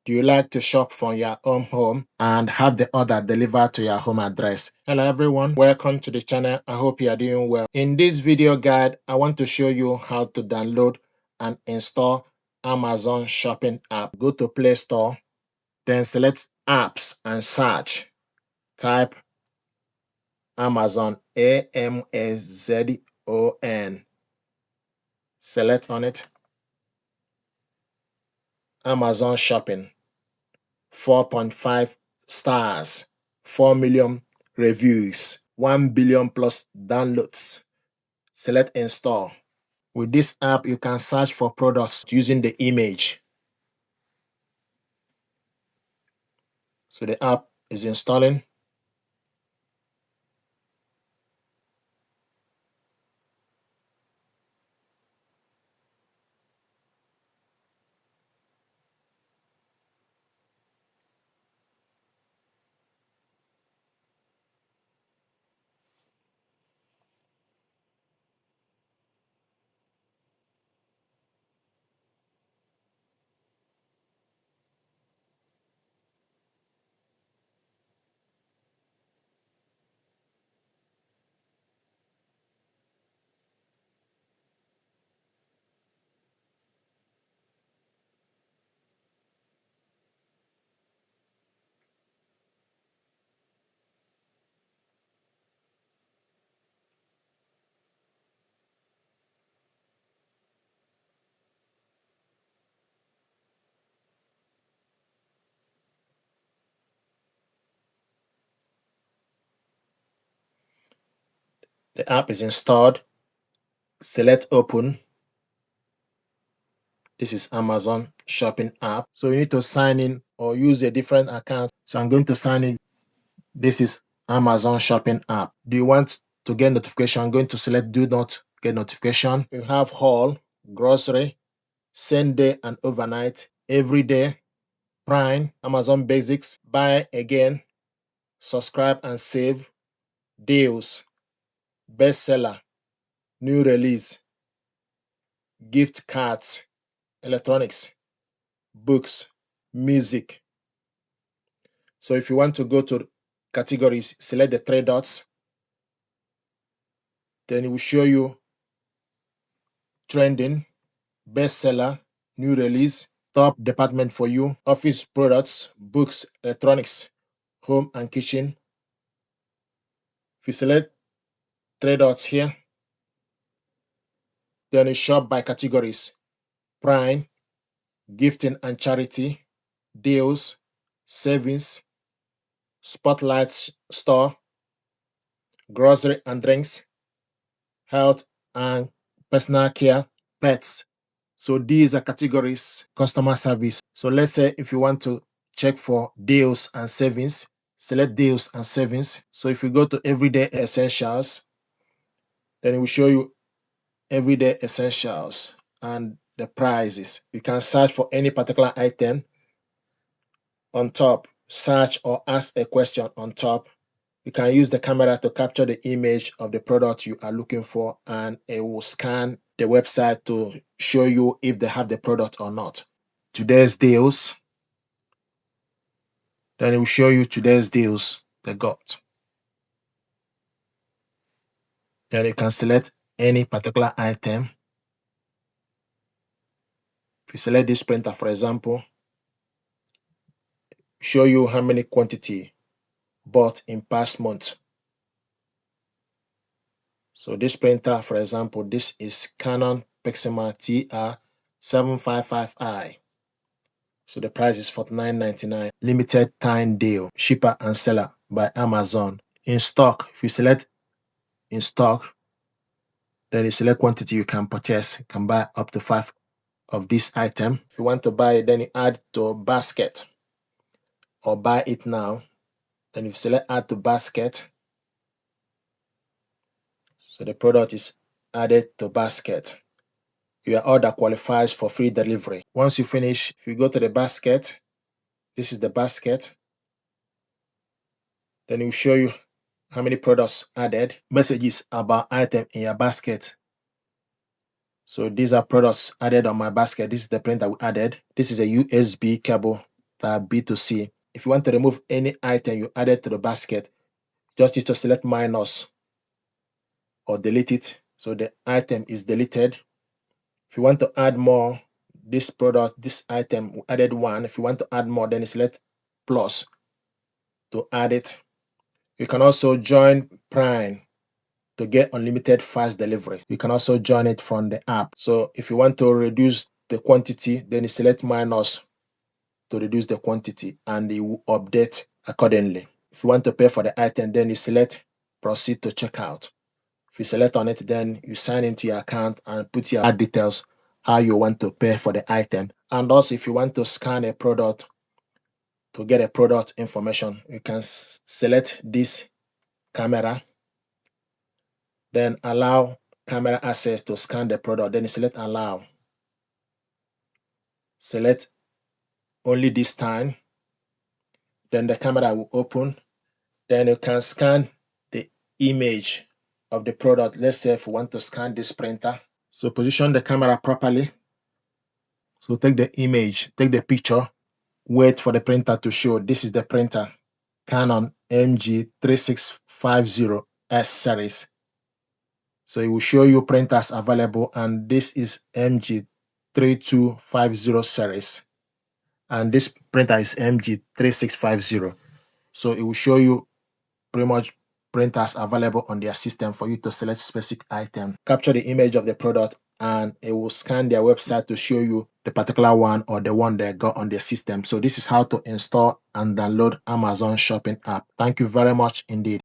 Do you like to shop from your own home and have the order delivered to your home address? Hello everyone, welcome to the channel. I hope you are doing well. In this video guide, I want to show you how to download and install Amazon shopping app. Go to Play Store, then select apps and search. Type Amazon, Amazon. Select on it. Amazon shopping. 4.5 stars, 4 million reviews, 1 billion plus downloads. Select install. With this app, you can search for products using the image. So the app is installing. The app is installed. Select open. This is Amazon shopping app. So you need to sign in or use a different account. So I'm going to sign in. This is Amazon shopping app. Do you want to get notification? I'm going to select do not get notification. You have haul, grocery, same day and overnight, everyday, Prime, Amazon Basics, buy again, subscribe and save, deals, bestseller, new release, gift cards, electronics, books, music. So if you want to go to categories, select the three dots. Then it will show you trending, bestseller, new release, top department for you, office products, books, electronics, home and kitchen. If you select three dots here, then you shop by categories: Prime, gifting and charity, deals, savings, spotlight store, grocery and drinks, health and personal care, pets. So these are categories, customer service. So let's say if you want to check for deals and savings, select deals and savings. So if you go to everyday essentials, then it will show you everyday essentials and the prices. You can search for any particular item on top, search or ask a question on top. You can use the camera to capture the image of the product you are looking for, and it will scan the website to show you if they have the product or not. Today's deals. Then it will show you today's deals they got. Then you can select any particular item. If you select this printer, for example, show you how many quantity bought in past month. So this printer, for example, this is Canon Pixma TR755i. So the price is $49.99. Limited time deal. Shipper and seller by Amazon. In stock, if you select in stock, then you select quantity you can purchase. You can buy up to 5 of this item. If you want to buy it, then you add to basket or buy it now. Then if you select add to basket, so the product is added to basket. Your order qualifies for free delivery. Once you finish, if you go to the basket, this is the basket. Then it will show you how many products added, messages about item in your basket. So these are products added on my basket. This is the printer we added. This is a USB cable tab B2C. If you want to remove any item you added to the basket, just need to select minus or delete it. So the item is deleted. If you want to add more, this product, this item, we added 1. If you want to add more, then select plus to add it. You can also join Prime to get unlimited fast delivery. You can also join it from the app. So if you want to reduce the quantity, then you select minus to reduce the quantity, and it will update accordingly. If you want to pay for the item, then you select proceed to checkout. If you select on it, then you sign into your account and put your details, how you want to pay for the item. And also, if you want to scan a product to get a product information, you can select this camera, then allow camera access to scan the product. Then you select allow. Select only this time. Then the camera will open. Then you can scan the image of the product. Let's say if we want to scan this printer. So position the camera properly. So take the image, take the picture, wait for the printer to show. This is the printer, Canon MG3650S series. So it will show you printers available, and this is MG3250 series. And this printer is MG3650. So it will show you pretty much printers available on their system for you to select specific item. Capture the image of the product, and it will scan their website to show you the particular one or the one they got on their system. So this is how to install and download Amazon shopping app. Thank you very much indeed.